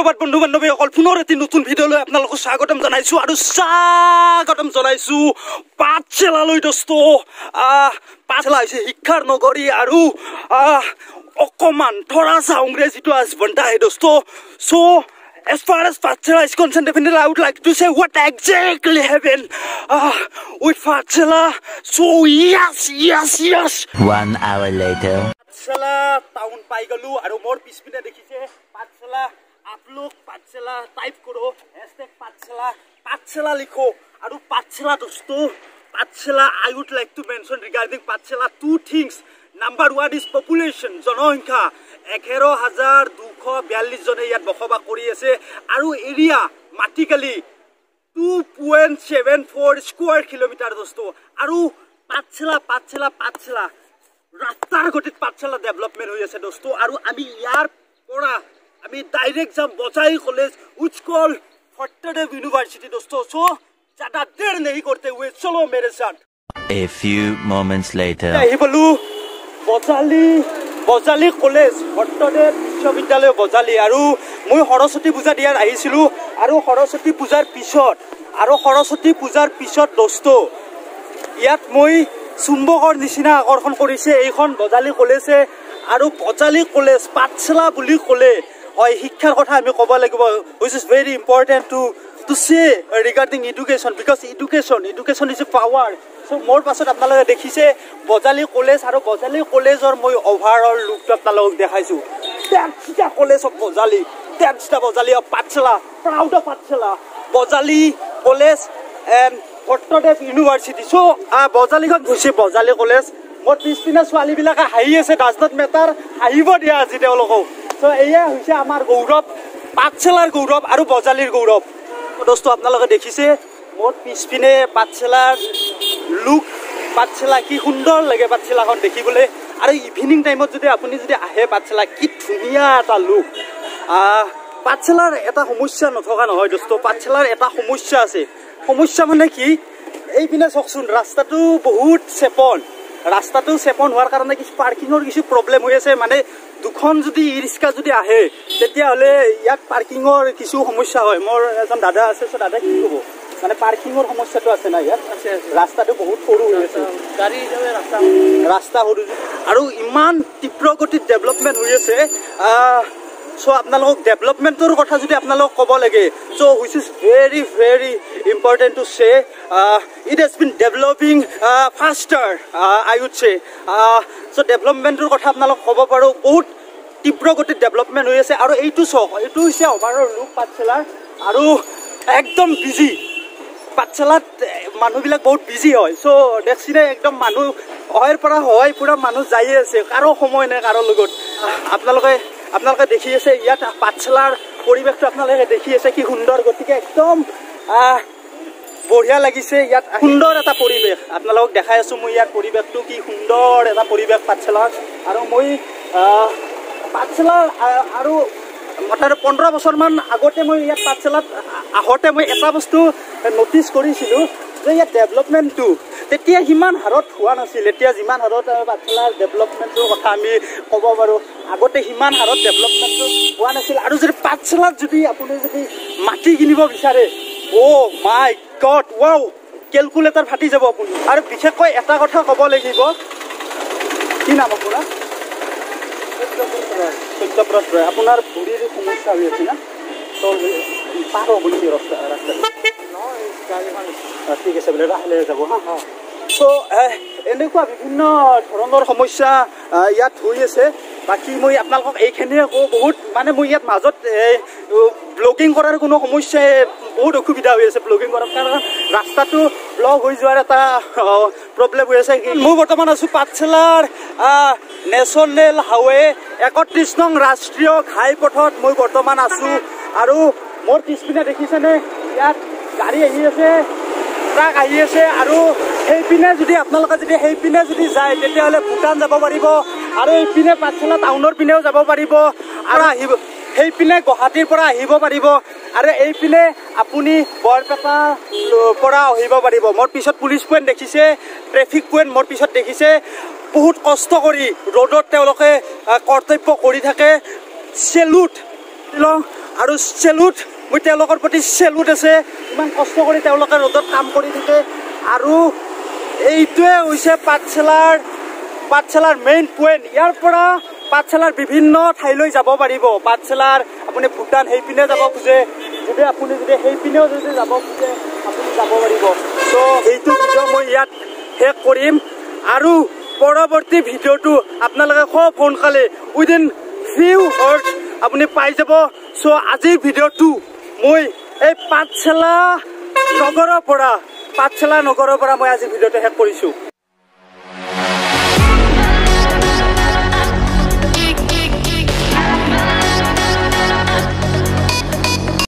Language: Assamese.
সুপ্ৰভাত বন্ধু বান্ধৱীসকল, পুনৰ এটি নতুন ভিডিঅ'লৈ আপোনালোকক স্বাগতম জনাইছোঁ আৰু স্বাগতম জনাইছোঁ পাঠশালালৈ। দোস্ত পাঠশালা হৈছে শিক্ষাৰ নগৰী আৰু অকণমান থৰা চা ইংৰাজীটো আজ বনতা হে দোস্ত। So as far as Pathshala is concerned, definitely I would like to say what exactly happened with Pathshala. So yes. 1 hour later. Pathshala town পাই গলো আৰু মোৰ পিছপিনে দেখিছে Pathshala। आप लोग Pathshala टाइप करो, #Pathshala लिखो और Pathshala दोस्तों, Pathshala I would like to mention regarding Pathshala two things. Number one is population, জনসংখ্যা 11,242 জনে ইয়াত বসবাস কৰি আছে আৰু এৰিয়া মাটিকালি 2.74 স্কয়াৰ কিলোমিটাৰ দোস্তো। আৰু Pathshala ৰাস্তাৰ গতিত Pathshala ডেভেলপমেন্ট হৈ আছে দোস্তো। আৰু আমি ইয়াৰ পৰা আমি ডাইৰেক্ট যাম বজাই college which called Fatehpur University दोस्तों। सो ज्यादा देर नहीं करते हुए चलो मेरे साथ। A few moments later. यही बोलू বজালি কলেজ Fatehpur বিশ্ববিদ্যালয় বজালি। আৰু মই সৰস্বতী পূজা দিয়াৰ আহিছিলো আৰু সৰস্বতী পূজাৰ পিছত দোস্তো ইয়াত মই চুম্বকৰ নিচিনা আকৰ্ষণ কৰিছে এইখন বজালি কলেজে। আৰু বজালি কলেজ Pathshala বুলি ক'লে হয় শিক্ষাৰ কথা আমি ক'ব লাগিব, which is very important to say regarding education, because education is a power. So মোৰ পাছত আপোনালোকে দেখিছে বজালি কলেজ আৰু বজালি কলেজৰ মই অভাৰঅল লুকটো আপোনালোকক দেখাইছো। That's the college of Bojali, that's the Bojali of Pathshala, proud of Pathshala, Bojali college and Fatehpur University. So বজালিখন হৈছে বজালি কলেজ। মোৰ পিছপিনে ছোৱালীবিলাকে হাঁহি আছে, does not matter, হাঁহিব দিয়া আজি তেওঁলোকক। So এয়া হৈছে আমাৰ গৌৰৱ, Pathshalar গৌৰৱ আৰু বজালিৰ গৌৰৱ দোস্তো। আপোনালোকে দেখিছে মোৰ পিছপিনে Pathshalar লুক, Pathshala কি সুন্দৰ লাগে Pathshalaখন দেখিবলৈ। আৰু ইভিনিং টাইমত যদি আপুনি আহে Pathshala, কি ধুনীয়া এটা লুক। Pathshalar এটা সমস্যা নথকা নহয় দোস্তো, Pathshalar এটা সমস্যা আছে। সমস্যা মানে কি, এইপিনে চাওকচোন ৰাস্তাটো বহুত চেপন, ৰাস্তাটো চেপন হোৱাৰ কাৰণে কিছু পাৰ্কিঙৰ কিছু প্ৰব্লেম হৈ আছে। মানে দুখন যদি ই ৰিক্সা যদি আহে তেতিয়াহ'লে ইয়াত পাৰ্কিঙৰ কিছু সমস্যা হয়। মোৰ এজন দাদা আছে, চ' দাদা কি ক'ব, মানে পাৰ্কিঙৰ সমস্যাটো আছে না ইয়াত? ৰাস্তাটো বহুত সৰু হৈ আছে, ৰাস্তা সৰু আৰু ইমান তীব্ৰ গতিত ডেভেলপমেণ্ট হৈ আছে। চ' আপোনালোকক ডেভেলপমেণ্টৰ কথা যদি আপোনালোকক ক'ব লাগে, so' which is very important to say it has been developing faster I would say. So' ডেভেলপমেণ্টৰ কথা আপোনালোকক ক'ব পাৰোঁ, বহুত তীব্ৰ গতিত ডেভেলপমেণ্ট হৈ আছে। আৰু এইটো চাওক, এইটো হৈছে অভাৰঅল লুক Pathshalar আৰু একদম বিজি। Pathshalat মানুহবিলাক বহুত বিজি হয়। চ' দেখছিলে একদম মানুহ অহাৰ পৰা হয় পুৰা মানুহ যায়ে আছে, কাৰো সময় নাই কাৰো লগত। আপোনালোকে দেখি আছে ইয়াত Pathshalar পৰিৱেশটো আপোনালোকে দেখি আছে কি সুন্দৰ, গতিকে একদম বঢ়িয়া লাগিছে। ইয়াত সুন্দৰ এটা পৰিৱেশ আপোনালোকক দেখাই আছো মই, ইয়াৰ পৰিৱেশটো কি সুন্দৰ এটা পৰিৱেশ Pathshalar। আৰু মই Pathshalar আৰু 15 বছৰমান আগতে মই ইয়াত Pathshalat আহোঁতে মই এটা বস্তু নটিচ কৰিছিলোঁ যে ইয়াত ডেভেলপমেণ্টটো তেতিয়া সিমান হাৰত হোৱা নাছিল। এতিয়া যিমান হাৰত Pathshalar ডেভেলপমেণ্টৰ কথা আমি ক'ব পাৰোঁ, আগতে সিমান হাৰত ডেভেলপমেণ্টটো হোৱা নাছিল। আৰু যদি Pathshalat আপুনি যদি মাটি কিনিব বিচাৰে, অ' মাই গড, ৱাও, কেলকুলেটাৰ ফাটি যাব আপুনি। আৰু বিশেষকৈ এটা কথা ক'ব লাগিব, কি নাম আপোনাৰ? সত্যব্ৰত ৰয়। আপোনাৰ ভৰিৰ সমস্যা হৈ আছে না? পাৰ হ'ব নেকি ৰাস্তাটো? ঠিক আছে বোলে, লাহে লাহে যাব হা। চ' এনেকুৱা বিভিন্ন ধৰণৰ সমস্যা ইয়াত হৈ আছে। বাকী মই আপোনালোকক এইখিনিয়ে কওঁ, বহুত মানে মই ইয়াত মাজত ব্লগিং কৰাৰ কোনো সমস্যাই বহুত অসুবিধা হৈ আছে ব্লগিং কৰাৰ কাৰণে, ৰাস্তাটো ব্লক হৈ যোৱাৰ এটা প্ৰব্লেম হৈ আছে। মই বৰ্তমান আছোঁ Pathshalar নেশ্যনেল হাইৱে 31 নং ৰাষ্ট্ৰীয় ঘাইপথত মই বৰ্তমান আছোঁ। আৰু মোৰ পিছপিনে দেখিছেনে ইয়াত গাড়ী আহি আছে, ট্ৰাক আহি আছে। আৰু সেইপিনে যদি আপোনালোকে সেইপিনে যায় তেতিয়াহ'লে ভূটান যাব পাৰিব, আৰু এইপিনে Pathshala টাউনৰ পিনেও যাব পাৰিব, আৰু সেইপিনে গুৱাহাটীৰ পৰা আহিব পাৰিব, আৰু এইপিনে আপুনি বৰপেটাৰ পৰা আহিব পাৰিব। মোৰ পিছত পুলিচ পইণ্ট দেখিছে, ট্ৰেফিক পইণ্ট মোৰ পিছত দেখিছে। বহুত কষ্ট কৰি ৰ'দত তেওঁলোকে কৰ্তব্য কৰি থাকে। চেলুট আৰু চেলুট মই তেওঁলোকৰ প্ৰতি চেলুট আছে ইমান কষ্ট কৰি তেওঁলোকে ৰ'দত কাম কৰি থাকে আৰু এইটোৱে হৈছে পাঠশালাৰ মেইন পইণ্ট ইয়াৰ পৰা পাঠশালাৰ বিভিন্ন ঠাইলৈ যাব পাৰিব পাঠশালাৰ আপুনি ভূটান সেইপিনে যাব খোজে যদি আপুনি যদি সেইপিনেও যদি যাব খোজে আপুনি যাব পাৰিব তো এইটো ভিডিঅ' মই ইয়াত শেষ কৰিম আৰু পৰৱৰ্তী ভিডিঅ'টো আপোনালোকে খুব সোনকালে উইদিন ফিউ আৱাৰ্ছ আপুনি পাই যাব চ' আজিৰ ভিডিঅ'টো মই এই পাঠশালা নগৰৰ পৰা মই আজি ভিডিঅ'টো শেষ কৰিছোঁ